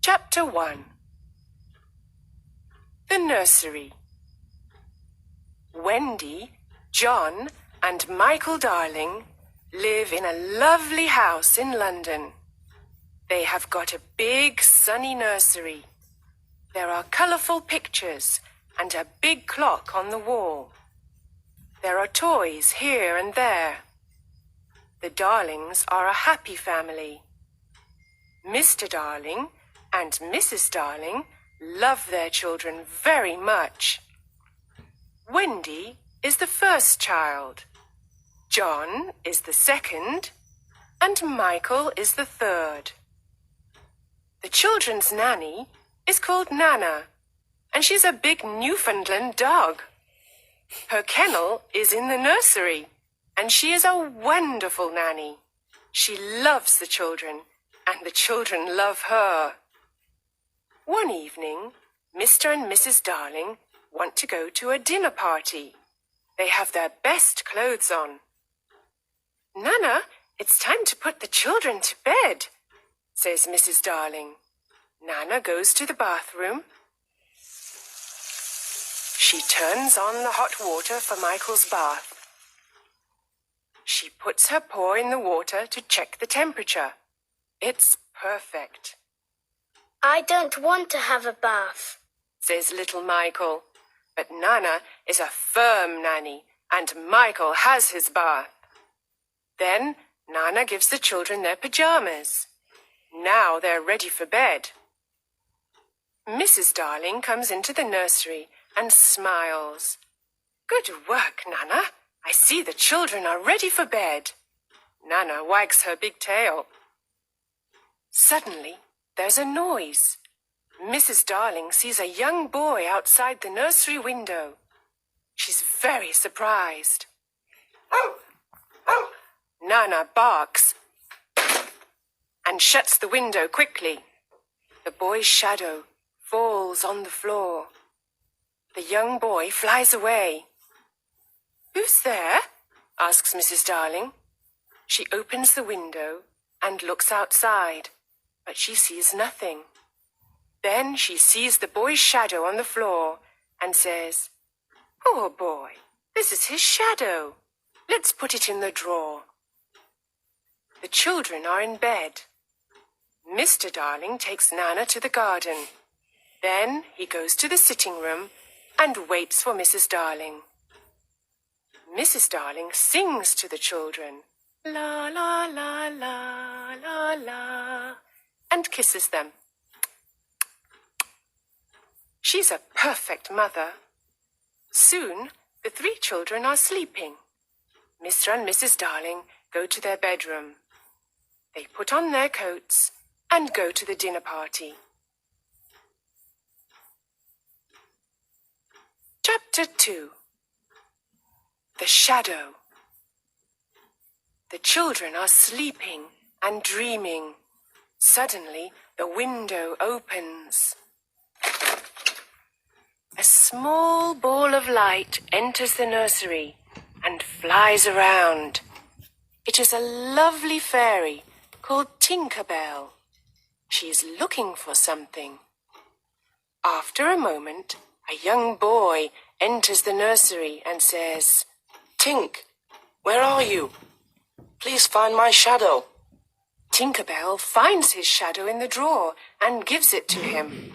Chapter 1. The Nursery. Wendy, John, and Michael Darling live in a lovely house in London. They have got a big sunny nursery. There are colourful pictures and a big clock on the wall. There are toys here and there. The Darlings are a happy family. Mr. Darling and Mrs. Darling love their children very much. Wendy is the first child. John is the second, and Michael is the third. The children's nanny is called Nana, and she's a big Newfoundland dog. Her kennel is in the nursery, and she is a wonderful nanny. She loves the children, and the children love her. One evening, Mr. and Mrs. Darling want to go to a dinner party. They have their best clothes on. "Nana, it's time to put the children to bed," says Mrs. Darling. Nana goes to the bathroom. She turns on the hot water for Michael's bath. She puts her paw in the water to check the temperature. It's perfect. "I don't want to have a bath," says little Michael. But Nana is a firm nanny, and Michael has his bath. Then Nana gives the children their pajamas. Now they're ready for bed. Mrs. Darling comes into the nursery and smiles. "Good work, Nana. I see the children are ready for bed." Nana wags her big tail. Suddenly, there's a noise. Mrs. Darling sees a young boy outside the nursery window. She's very surprised. Nana barks and shuts the window quickly. The boy's shadow falls on the floor. The young boy flies away. "Who's there?" asks Mrs. Darling. She opens the window and looks outside, but she sees nothing. Then she sees the boy's shadow on the floor and says, "Poor boy, this is his shadow. Let's put it in the drawer." The children are in bed. Mr. Darling takes Nana to the garden. Then he goes to the sitting room and waits for Mrs. Darling. Mrs. Darling sings to the children, "La, la, la, la, la, la," and kisses them. She's a perfect mother. Soon, the three children are sleeping. Mr. and Mrs. Darling go to their bedroom. They put on their coats and go to the dinner party. Chapter 2. The Shadow. The children are sleeping and dreaming. Suddenly, the window opens. A small ball of light enters the nursery and flies around. It is a lovely fairy called Tinker Bell. She is looking for something. After a moment, a young boy enters the nursery and says, "Tink, where are you? Please find my shadow." Tinker Bell finds his shadow in the drawer and gives it to him.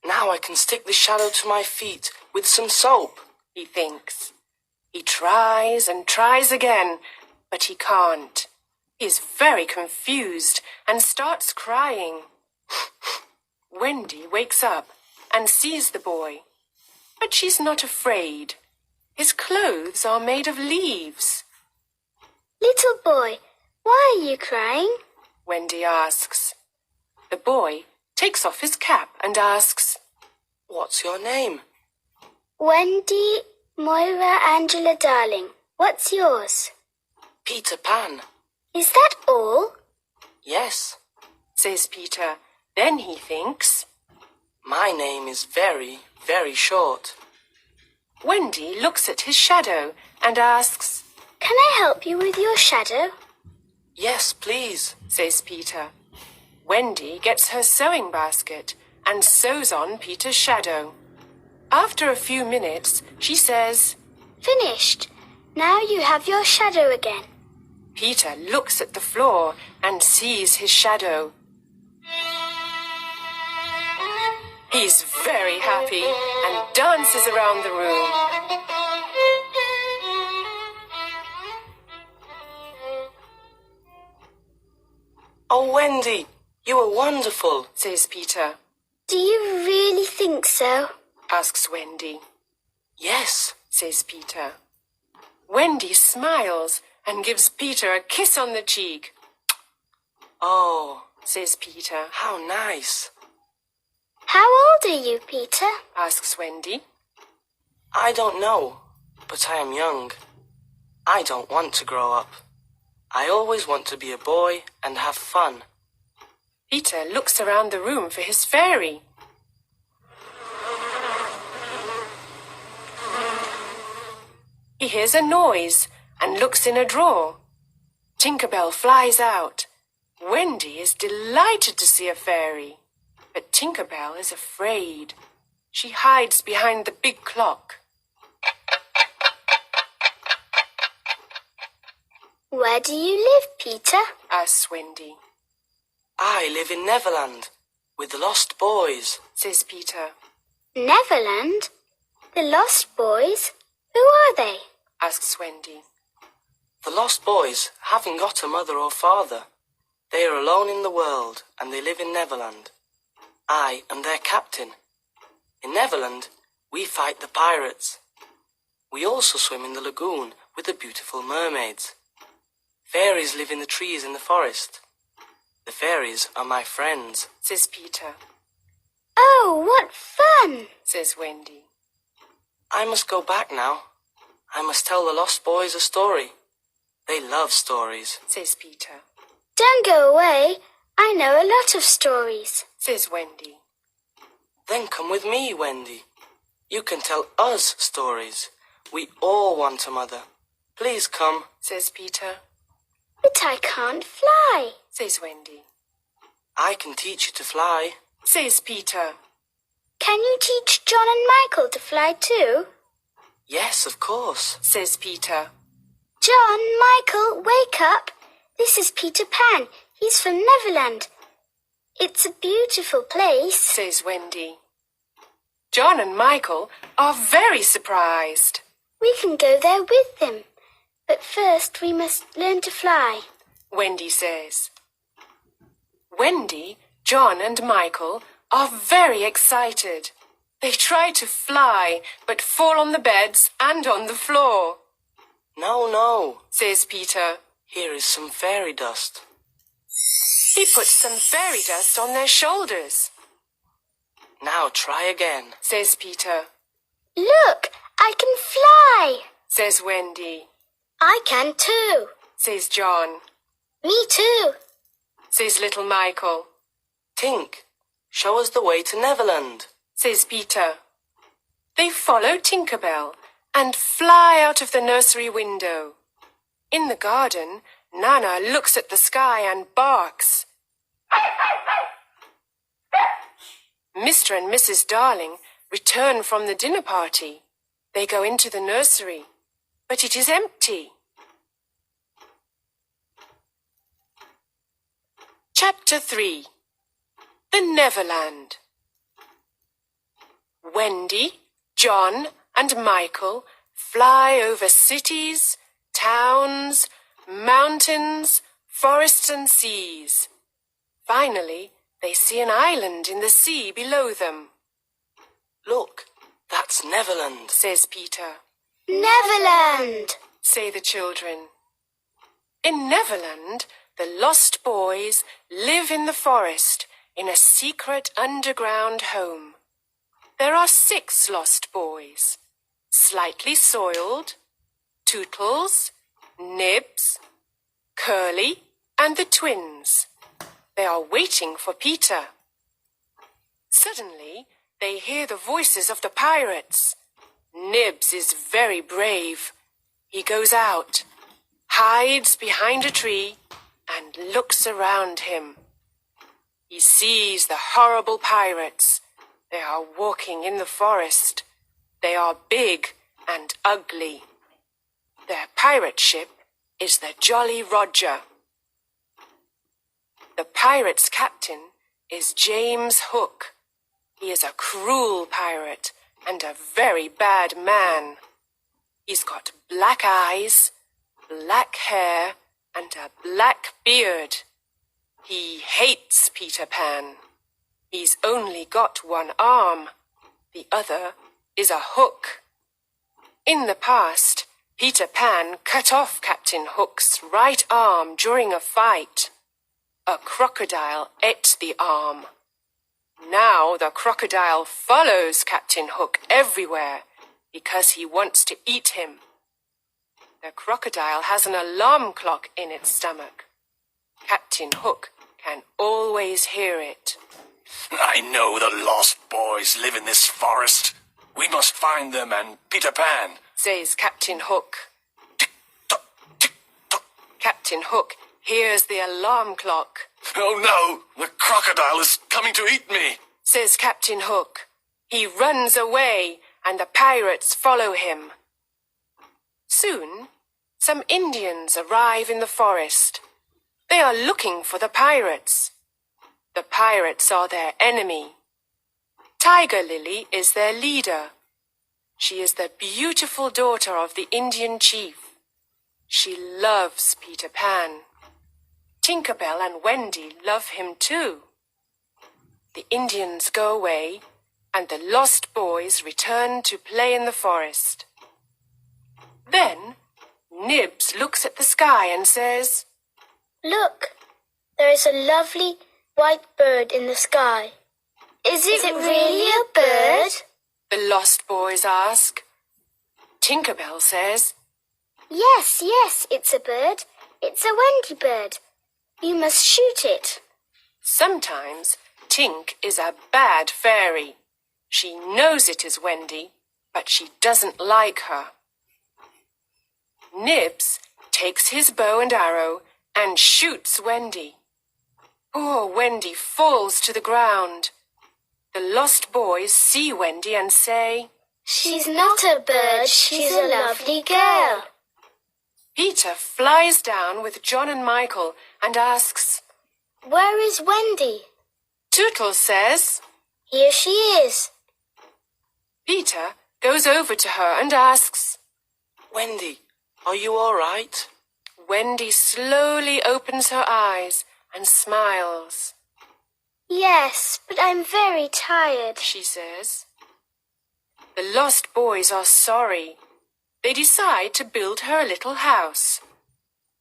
"Now I can stick the shadow to my feet with some soap," he thinks. He tries and tries again, but he can't. He is very confused and starts crying. Wendy wakes up and sees the boy, but she's not afraid. His clothes are made of leaves. "Little boy, why are you crying?" Wendy asks. The boy takes off his cap and asks, "What's your name?" "Wendy Moira Angela Darling. What's yours?" "Peter Pan." "Is that all?" "Yes." says Peter. Then he thinks, "My name is very, very short." Wendy looks at his shadow and asks, "Can I help you with your shadow?" "Yes, please," says Peter. Wendy gets her sewing basket and sews on Peter's shadow. After a few minutes, she says, Finished. Now you have your shadow again. Peter looks at the floor and sees his shadow. He's very happy and dances around the room. Oh, Wendy, you are wonderful, Says Peter. Do you really think so? Asks Wendy. Yes, Says Peter. Wendy smiles and gives Peter a kiss on the cheek. Oh, Says Peter. how nice. How old are you, Peter? Asks Wendy. I don't know, but I am young. I don't want to grow up. I always want to be a boy and have fun. Peter looks around the room for his fairy. He hears a noise and looks in a drawer. Tinkerbell flies out. Wendy is delighted to see a fairy, but Tinkerbell is afraid. She hides behind the big clock. Where do you live, Peter? Asks Wendy. I live in Neverland with the Lost Boys. Says Peter. Neverland? The Lost Boys? Who are they? Asks Wendy. The Lost Boys haven't got a mother or father. They are alone in the world and they live in Neverland. I am their captain. In Neverland, we fight the pirates. We also swim in the lagoon with the beautiful mermaids. Fairies live in the trees in the forest. The fairies are my friends. Says Peter. Oh, what fun! Says Wendy. I must go back now. I must tell the Lost Boys a story. They love stories. Says Peter. Don't go away. I know a lot of stories. Says Wendy. Then come with me, Wendy. You can tell us stories. We all want a mother. Please come. Says Peter. But I can't fly. Says Wendy. I can teach you to fly. Says Peter. Can you teach John and Michael to fly too? Yes, of course. Says Peter. John, Michael, wake up. This is Peter Pan. He's from Neverland. It's a beautiful place. Says Wendy. John and Michael are very surprised. We can go there with them. But first we must learn to fly. Wendy says. Wendy, John and Michael are very excited. They try to fly, but fall on the beds and on the floor. No, no. Says Peter. Here is some fairy dust. He puts some fairy dust on their shoulders. Now try again. Says Peter. Look, I can fly. Says Wendy. I can too. Says John. Me too. Says little Michael. Tink, show us the way to Neverland. Says Peter. They follow Tinkerbell and fly out of the nursery window. In the garden, Nana looks at the sky and barks. Mr. and Mrs. Darling return from the dinner party. They go into the nursery, but it is empty. Chapter 3. The Neverland. Wendy, John, and Michael fly over cities, towns, mountains, forests and seas. Finally, they see an island in the sea below them. Look, that's Neverland. Says Peter. Neverland! Say the children. In Neverland, the Lost Boys live in the forest in a secret underground home. There are 6 Lost Boys. Slightly Soiled, Tootles, Nibs, Curly, and the twins. They are waiting for Peter. Suddenly, they hear the voices of the pirates. Nibs is very brave. He goes out, hides behind a tree, and looks around him. He sees the horrible pirates. They are walking in the forest. They are big and ugly. Their pirate ship is the Jolly Roger. The pirate's captain is James Hook. He is a cruel pirate and a very bad man. He's got black eyes, black hair, and a black beard. He hates Peter Pan. He's only got one arm. The other is a hook. In the past, Peter Pan cut off Captain Hook's right arm during a fight. A crocodile ate the arm. Now the crocodile follows Captain Hook everywhere because he wants to eat him. The crocodile has an alarm clock in its stomach. Captain Hook can always hear it. I know the lost boys live in this forest. We must find them and Peter Pan, says Captain Hook. Tick-tock, tick-tock. Captain Hook hears the alarm clock. Oh no, the crocodile is coming to eat me, says Captain Hook. He runs away and the pirates follow him. Soon, some Indians arrive in the forest. They are looking for the pirates. The pirates are their enemy. Tiger Lily is their leader. She is the beautiful daughter of the Indian chief. She loves Peter Pan. Tinker Bell and Wendy love him too. The Indians go away and the lost boys return to play in the forest. Then Nibs looks at the sky and says, Look, there is a lovely white bird in the sky. Is it really a bird? The lost boys ask. Tinker Bell says, Yes, it's a bird. It's a Wendy bird. You must shoot it. Sometimes Tink is a bad fairy. She knows it is Wendy, but she doesn't like her. Nibs takes his bow and arrow and shoots Wendy. Poor Wendy falls to the ground. The lost boys see Wendy and say, She's not a bird, she's a lovely girl. Peter flies down with John and Michael and asks, Where is Wendy? Tootles says, Here she is. Peter goes over to her and asks, Wendy, are you all right? Wendy slowly opens her eyes and smiles. Yes, but I'm very tired. She says. The lost boys are sorry. They decide to build her a little house.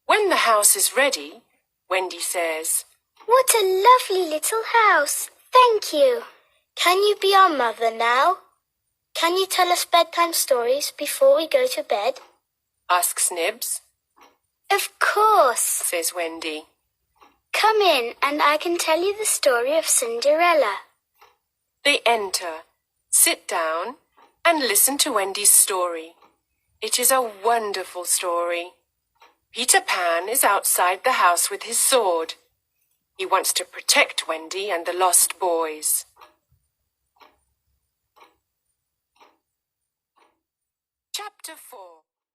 When the house is ready, Wendy says, What a lovely little house. Thank you. Can you be our mother now? Can you tell us bedtime stories before we go to bed? Asks Nibs. Of course, Says Wendy. Come in and I can tell you the story of Cinderella. They enter, sit down, and listen to Wendy's story. It is a wonderful story. Peter Pan is outside the house with his sword. He wants to protect Wendy and the lost boys. Chapter 4.